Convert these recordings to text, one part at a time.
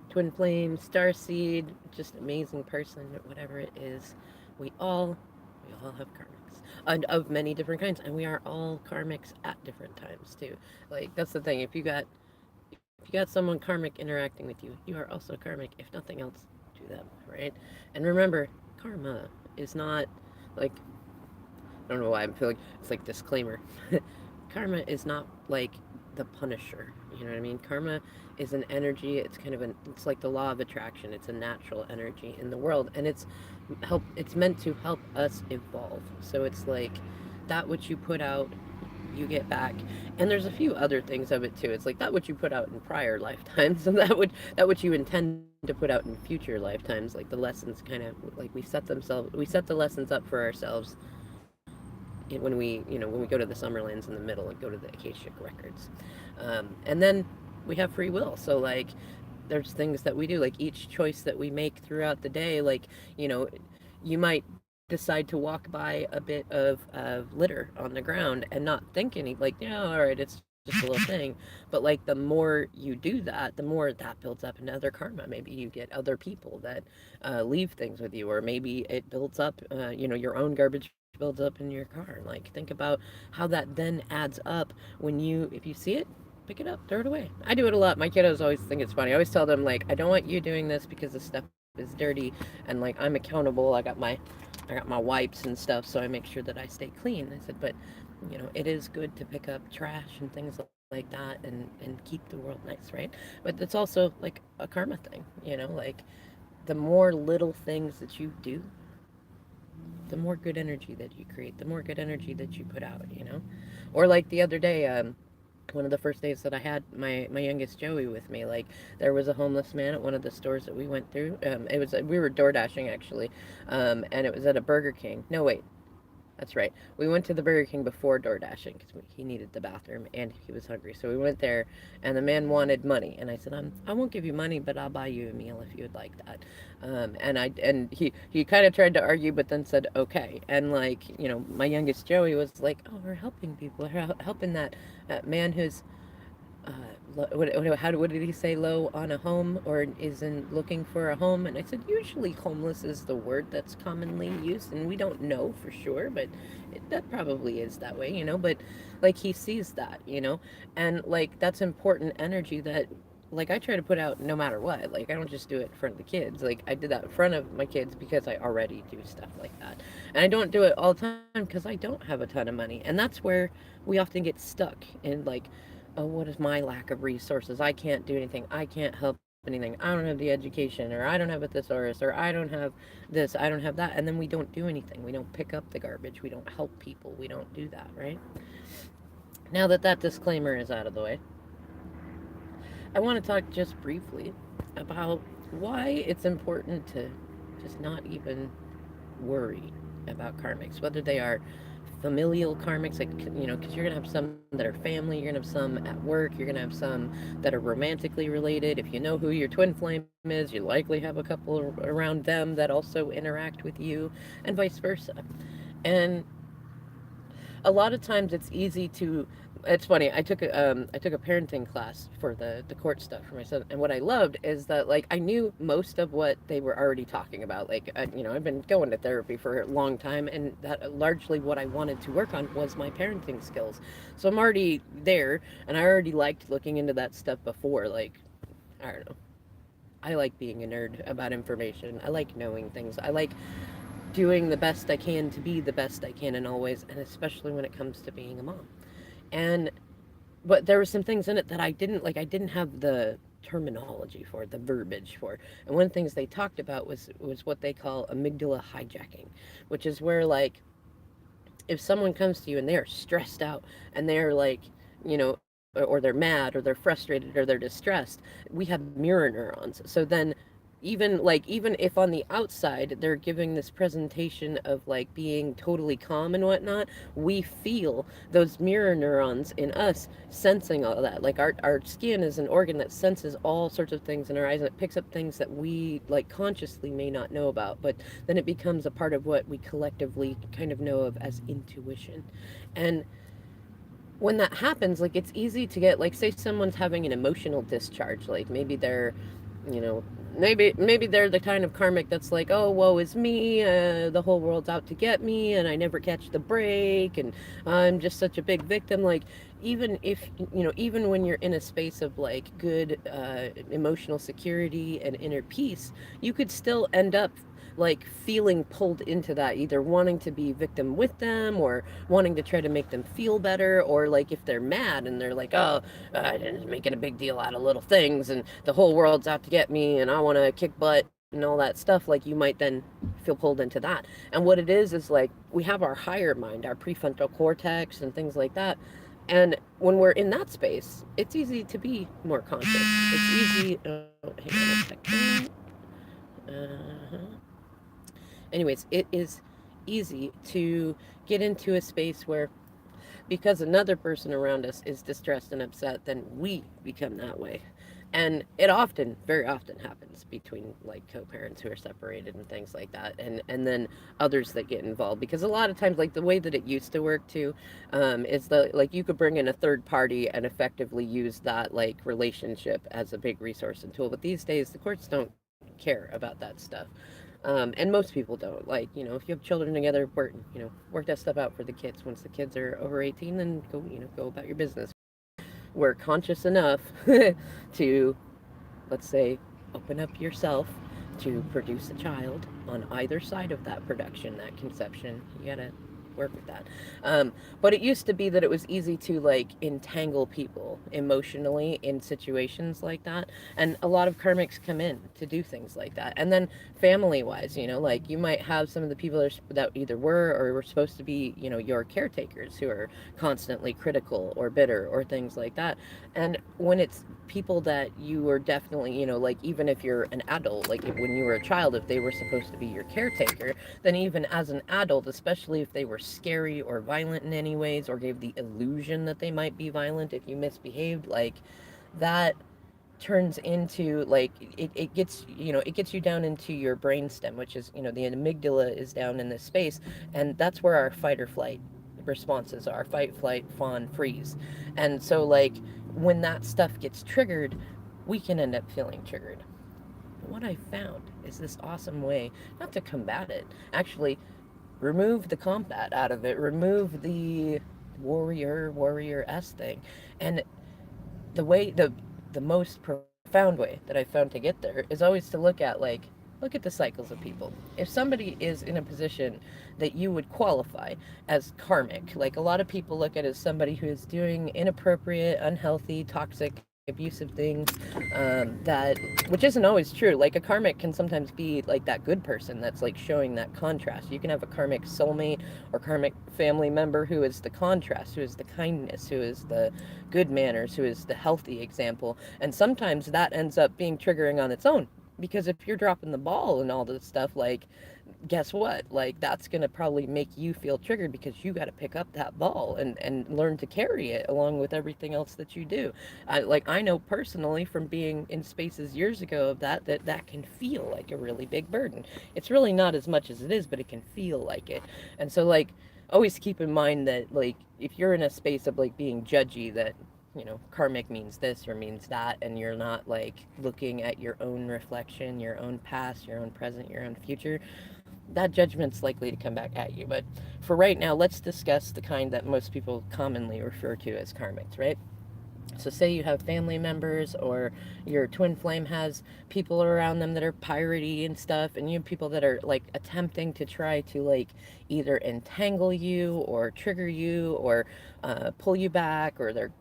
twin flame, starseed, just amazing person, whatever it is. We all we all have karmics, and of many different kinds, and we are all karmics at different times too. Like that's the thing. If you got someone karmic interacting with you, you are also karmic, if nothing else, to them, right? And remember, karma is not like, I don't know why I'm feeling it's like disclaimer. Karma is not like the Punisher. You know what I mean? Karma is an energy. It's kind of it's like the law of attraction. It's a natural energy in the world, and it's meant to help us evolve. So it's like that which you put out, you get back. And there's a few other things of it too. It's like that which you put out in prior lifetimes, and that which you intend to put out in future lifetimes. Like the lessons kind of like we set the lessons up for ourselves when we go to the Summerlands in the middle and go to the Akashic records, and then we have free will. So like there's things that we do, like each choice that we make throughout the day, like you know you might decide to walk by a bit of litter on the ground and not think any, like, yeah, all right, it's just a little thing. But like the more you do that, the more that builds up into other karma. Maybe you get other people that leave things with you, or maybe it builds up, your own garbage builds up in your car. Like think about how that then adds up when if you see it, pick it up, throw it away. I do it a lot. My kiddos always think it's funny. I always tell them, like, I don't want you doing this because this stuff is dirty, and like I'm accountable. I got my wipes and stuff, so I make sure that I stay clean. I said, but it is good to pick up trash and things like that, and keep the world nice, right? But it's also like a karma thing, like the more little things that you do, the more good energy that you create, the more good energy that you put out. Or like the other day, one of the first days that I had my youngest Joey with me, like there was a homeless man at one of the stores that we went through. It was we were door dashing actually, and it was at a Burger King. No, wait, that's right. We went to the Burger King before door dashing because he needed the bathroom and he was hungry. So we went there, and the man wanted money, and I said, I won't give you money, but I'll buy you a meal if you would like that. And he kind of tried to argue, but then said okay. And like my youngest Joey was like, oh, we're helping people, we're helping that man who's uh, what did he say? Low on a home, or isn't looking for a home? And I said, usually homeless is the word that's commonly used, and we don't know for sure, but that probably is that way. But like he sees that, and like that's important energy that. Like I try to put out no matter what. Like I don't just do it in front of the kids. Like I did that in front of my kids because I already do stuff like that. And I don't do it all the time because I don't have a ton of money. And that's where we often get stuck in like, oh, what is my lack of resources? I can't do anything. I can't help anything. I don't have the education, or I don't have a thesaurus, or I don't have this, I don't have that. And then we don't do anything. We don't pick up the garbage. We don't help people. We don't do that, right? Now that that disclaimer is out of the way, I want to talk just briefly about why it's important to just not even worry about karmics, whether they are familial karmics, like, because you're going to have some that are family, you're going to have some at work, you're going to have some that are romantically related. If you know who your twin flame is, you likely have a couple around them that also interact with you, and vice versa. And a lot of times it's easy to, it's funny, I took a parenting class for the court stuff for my son, and what I loved is that, like, I knew most of what they were already talking about. Like, I've been going to therapy for a long time, and that largely what I wanted to work on was my parenting skills. So I'm already there, and I already liked looking into that stuff before. Like, I don't know, I like being a nerd about information. I like knowing things. I like doing the best I can to be the best I can in all ways, and especially when it comes to being a mom. And but there were some things in it that I didn't like. I didn't have the terminology for, the verbiage for. And one of the things they talked about was what they call amygdala hijacking, which is where, like, if someone comes to you and they are stressed out and they're like, or they're mad, or they're frustrated, or they're distressed, we have mirror neurons. So then even if on the outside they're giving this presentation of like being totally calm and whatnot, we feel those mirror neurons in us sensing all that. Like our skin is an organ that senses all sorts of things in our eyes, and it picks up things that we like consciously may not know about, but then it becomes a part of what we collectively kind of know of as intuition. And when that happens, like, it's easy to get, like, say someone's having an emotional discharge, like maybe they're you know, maybe they're the kind of karmic that's like, oh, woe is me, the whole world's out to get me, and I never catch the break, and I'm just such a big victim. Like, even if, even when you're in a space of like good emotional security and inner peace, you could still end up like feeling pulled into that, either wanting to be victim with them or wanting to try to make them feel better, or like if they're mad and they're like, oh, making a big deal out of little things and the whole world's out to get me and I want to kick butt and all that stuff, like you might then feel pulled into that. And what it is like we have our higher mind, our prefrontal cortex and things like that. And when we're in that space, it's easy to be more conscious. It's easy. Oh, hang on a second. Uh-huh. Anyways, it is easy to get into a space where, because another person around us is distressed and upset, then we become that way. And it often, very often happens between like co-parents who are separated and things like that, and then others that get involved. Because a lot of times, like the way that it used to work too, is that like you could bring in a third party and effectively use that like relationship as a big resource and tool. But these days, the courts don't care about that stuff. And most people don't. Like, if you have children together, work that stuff out for the kids. Once the kids are over 18, then go about your business. We're conscious enough to, let's say, open up yourself to produce a child on either side of that production, that conception. You gotta work with that. But it used to be that it was easy to like entangle people emotionally in situations like that. And a lot of karmics come in to do things like that. And then family wise, like you might have some of the people that either were or were supposed to be, your caretakers who are constantly critical or bitter or things like that. And when it's people that you were definitely, like even if you're an adult, like when you were a child, if they were supposed to be your caretaker, then even as an adult, especially if they were scary or violent in any ways or gave the illusion that they might be violent if you misbehaved, like that turns into like it gets it gets you down into your brainstem, which is the amygdala is down in this space, and that's where our fight or flight responses are: fight, flight, fawn, freeze. And so like when that stuff gets triggered, we can end up feeling triggered. But what I found is this awesome way not to combat it, actually remove the combat out of it, remove the warrior s thing. And the way the most profound way that I found to get there is always to look at the cycles of people. If somebody is in a position that you would qualify as karmic, like a lot of people look at as somebody who is doing inappropriate, unhealthy, toxic, abusive things, that which isn't always true. Like a karmic can sometimes be like that good person that's like showing that contrast. You can have a karmic soulmate or karmic family member who is the contrast, who is the kindness, who is the good manners, who is the healthy example. And sometimes that ends up being triggering on its own. Because if you're dropping the ball and all this stuff, like, guess what? Like, that's going to probably make you feel triggered because you got to pick up that ball and learn to carry it along with everything else that you do. I know personally from being in spaces years ago of that can feel like a really big burden. It's really not as much as it is, but it can feel like it. And so, like, always keep in mind that, like, if you're in a space of, like, being judgy, that karmic means this or means that, and you're not like looking at your own reflection, your own past, your own present, your own future, that judgment's likely to come back at you. But for right now, let's discuss the kind that most people commonly refer to as karmics, right? So say you have family members or your twin flame has people around them that are piratey and stuff, and you have people that are like attempting to try to like either entangle you or trigger you or pull you back, or they're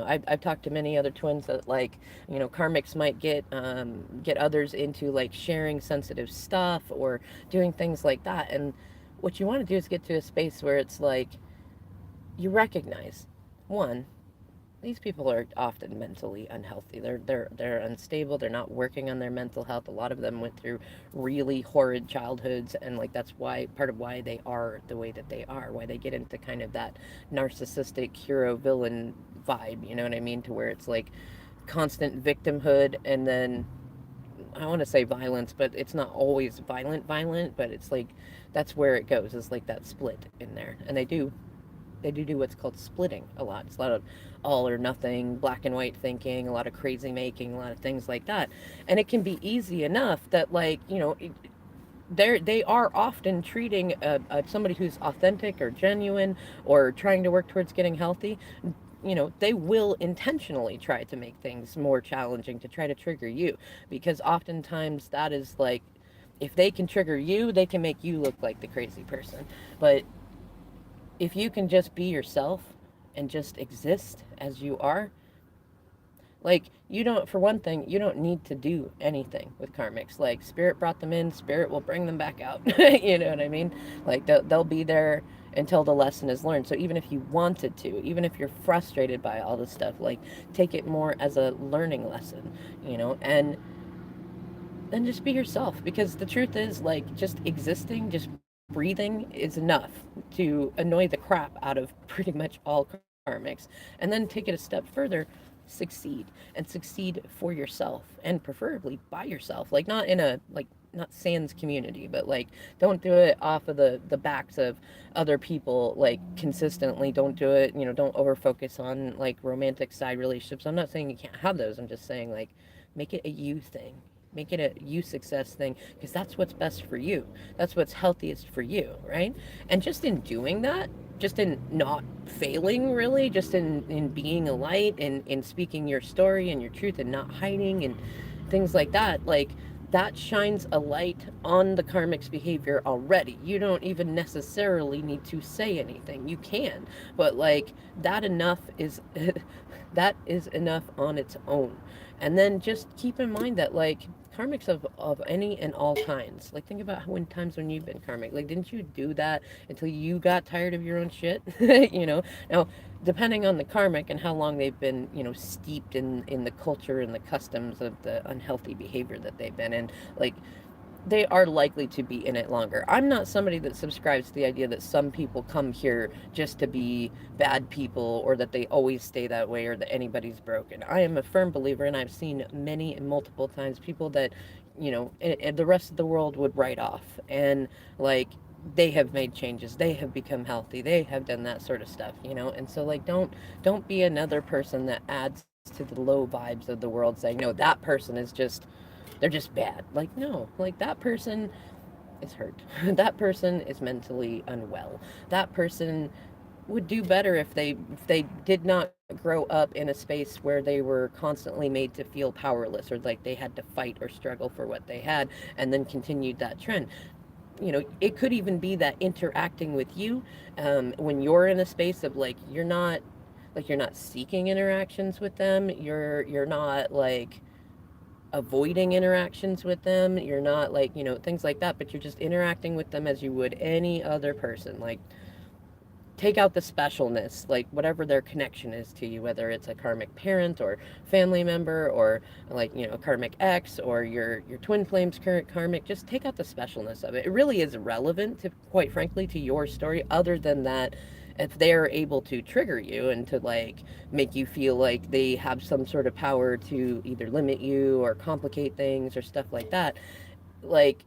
I've talked to many other twins that like karmics might get others into like sharing sensitive stuff or doing things like that. And what you want to do is get to a space where it's like you recognize, one, these people are often mentally unhealthy. They're unstable. They're not working on their mental health. A lot of them went through really horrid childhoods, and like that's why part of why they are the way that they are. Why they get into kind of that narcissistic hero villain vibe. You know what I mean? To where it's like constant victimhood, and then I want to say violence, but it's not always violent. But it's like that's where it goes. It's like that split in there, and they do they do what's called splitting a lot. It's a lot of all or nothing, black and white thinking, a lot of crazy making, a lot of things like that. And it can be easy enough that, like, they are often treating somebody who's authentic or genuine or trying to work towards getting healthy. They will intentionally try to make things more challenging to try to trigger you, because oftentimes that is like, if they can trigger you, they can make you look like the crazy person. But if you can just be yourself and just exist as you are, like, you don't, for one thing, you don't need to do anything with karmics. Like, spirit brought them in, spirit will bring them back out. You know what I mean? Like, they'll be there until the lesson is learned. So even if you wanted to, even if you're frustrated by all this stuff, like, take it more as a learning lesson, and then just be yourself. Because the truth is, like, just existing, just breathing is enough to annoy the crap out of pretty much all karmics. And then take it a step further, succeed, and succeed for yourself, and preferably by yourself. Like, not in a, like, not sans community, but like, don't do it off of the backs of other people, like, consistently. Don't do it, don't over focus on, like, romantic side relationships. I'm not saying you can't have those. I'm just saying, like, make it a you thing. Make it a you success thing, because that's what's best for you. That's what's healthiest for you, right? And just in doing that, just in not failing, really, just in being a light, and in speaking your story and your truth and not hiding and things like that, like, that shines a light on the karmic's behavior already. You don't even necessarily need to say anything. You can, but, like, that enough is that is enough on its own. And then just keep in mind that, like, karmics of any and all kinds. Like, think about when times when you've been karmic. Like, didn't you do that until you got tired of your own shit? Now, depending on the karmic and how long they've been, steeped in the culture and the customs of the unhealthy behavior that they've been in, like, they are likely to be in it longer. I'm not somebody that subscribes to the idea that some people come here just to be bad people, or that they always stay that way, or that anybody's broken. I am a firm believer, and I've seen many and multiple times people that, and the rest of the world would write off. And, like, they have made changes, they have become healthy, they have done that sort of stuff, and so, like, don't be another person that adds to the low vibes of the world, saying, no, that person is just, they're just bad. Like, no, like, that person is hurt. That person is mentally unwell. That person would do better if they did not grow up in a space where they were constantly made to feel powerless, or like they had to fight or struggle for what they had, and then continued that trend. It could even be that interacting with you, when you're in a space of, like, you're not seeking interactions with them, you're not, like, avoiding interactions with them. You're not, like, things like that, but you're just interacting with them as you would any other person. Like, take out the specialness, like, whatever their connection is to you, whether it's a karmic parent or family member, or, like, a karmic ex, or your twin flame's current karmic. Just take out the specialness of it. It really is irrelevant, to, quite frankly, to your story, other than that, if they're able to trigger you and to, like, make you feel like they have some sort of power to either limit you or complicate things or stuff like that, like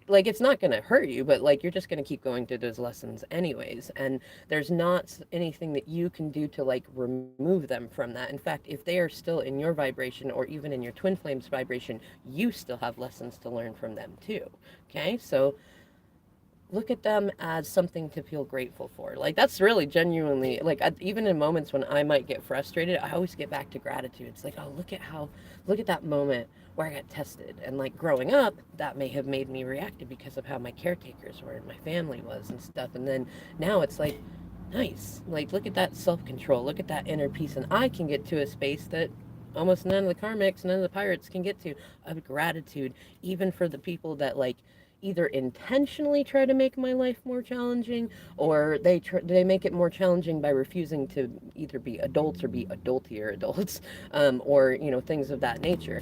it's not going to hurt you, but, like, you're just going to keep going through those lessons anyways. And there's not anything that you can do to, like, remove them from that. In fact, if they are still in your vibration, or even in your twin flame's vibration, you still have lessons to learn from them too. Okay, so look at them as something to feel grateful for. Like, that's really genuinely, like, even in moments when I might get frustrated, I always get back to gratitude. It's like, oh, look at that moment where I got tested. And, like, growing up, that may have made me reactive because of how my caretakers were and my family was and stuff. And then now it's like, nice. Like, look at that self-control. Look at that inner peace. And I can get to a space that almost none of the karmics, none of the pirates can get to, of gratitude, even for the people that, like, either intentionally try to make my life more challenging, or they make it more challenging by refusing to either be adults or be adultier adults, or, things of that nature.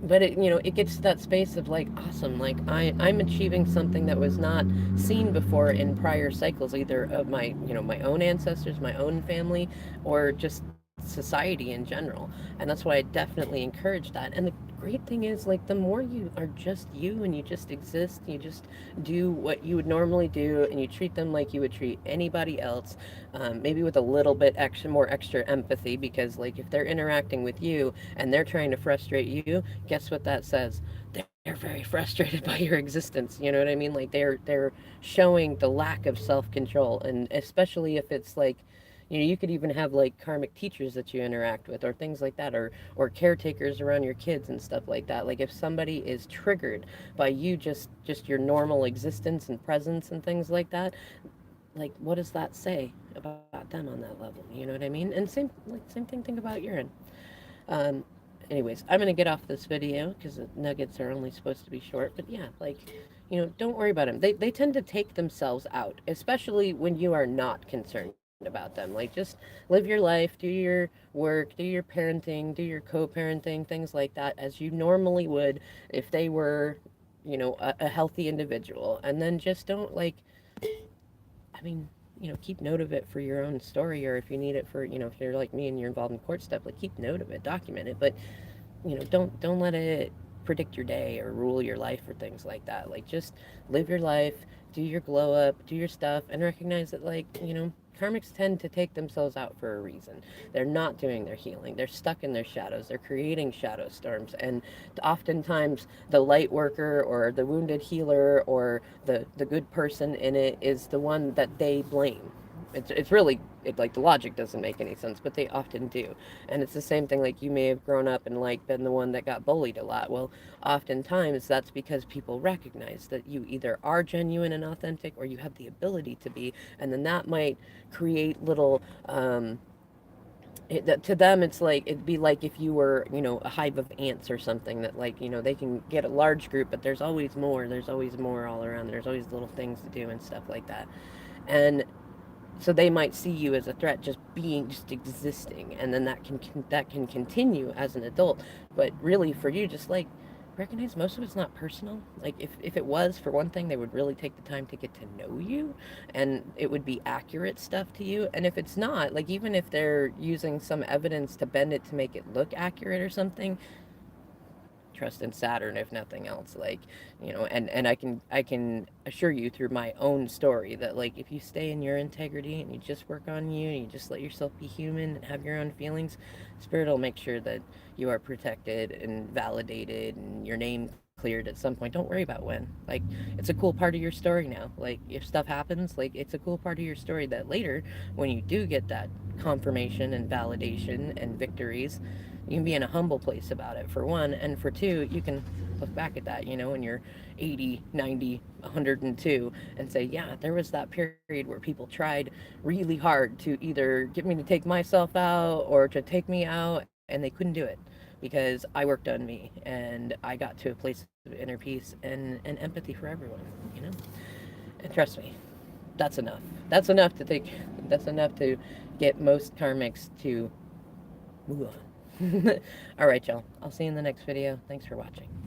But it gets to that space of, like, awesome, like, I'm achieving something that was not seen before in prior cycles, either of my, my own ancestors, my own family, or just society in general. And that's why I definitely encourage that. And the great thing is, like, the more you are just you and you just exist, you just do what you would normally do, and you treat them like you would treat anybody else, maybe with a little bit extra, more extra empathy, because, like, if they're interacting with you and they're trying to frustrate you, guess what that says? They're very frustrated by your existence. You know what I mean? Like, they're showing the lack of self-control, and especially if it's like, you could even have like karmic teachers that you interact with, or things like that, or caretakers around your kids and stuff like that. Like, if somebody is triggered by you just your normal existence and presence and things like that, like, what does that say about them on that level? You know what I mean? And same thing, think about urine. um Anyways, I'm gonna get off this video because the nuggets are only supposed to be short. But yeah, like, don't worry about them. They tend to take themselves out, especially when you are not concerned about them. Like, just live your life, do your work, do your parenting, do your co-parenting, things like that, as you normally would if they were, a healthy individual. And then just don't, like, I mean, keep note of it for your own story, or if you need it for, if you're like me and you're involved in court stuff, like, keep note of it, document it. But don't let it predict your day or rule your life or things like that. Like, just live your life, do your glow up, do your stuff, and recognize that, like, karmics tend to take themselves out for a reason. They're not doing their healing. They're stuck in their shadows. They're creating shadow storms. And oftentimes the light worker or the wounded healer or the good person in it is the one that they blame. It's really, like, the logic doesn't make any sense, but they often do. And it's the same thing, like, you may have grown up and, like, been the one that got bullied a lot. Well, oftentimes that's because people recognize that you either are genuine and authentic, or you have the ability to be. And then that might create little, to them, it's like, it'd be like if you were, a hive of ants or something, that, like, they can get a large group, but there's always more all around. There's always little things to do and stuff like that. And so they might see you as a threat, just existing. And then that can continue as an adult. But really, for you, just, like, recognize most of it's not personal. Like, if it was, for one thing, they would really take the time to get to know you, and it would be accurate stuff to you. And if it's not, like, even if they're using some evidence to bend it to make it look accurate or something, trust in Saturn, if nothing else. Like, and I can assure you through my own story that, like, if you stay in your integrity and you just work on you and you just let yourself be human and have your own feelings, Spirit will make sure that you are protected and validated and your name cleared at some point. Don't worry about when. Like, it's a cool part of your story now. Like, if stuff happens, like, it's a cool part of your story that later, when you do get that confirmation and validation and victories, you can be in a humble place about it, for one. And for two, you can look back at that, when you're 80, 90, 102, and say, yeah, there was that period where people tried really hard to either get me to take myself out or to take me out, and they couldn't do it because I worked on me and I got to a place of inner peace and empathy for everyone, you know? And trust me, that's enough. That's enough to get most karmics to move on. All right, y'all. I'll see you in the next video. Thanks for watching.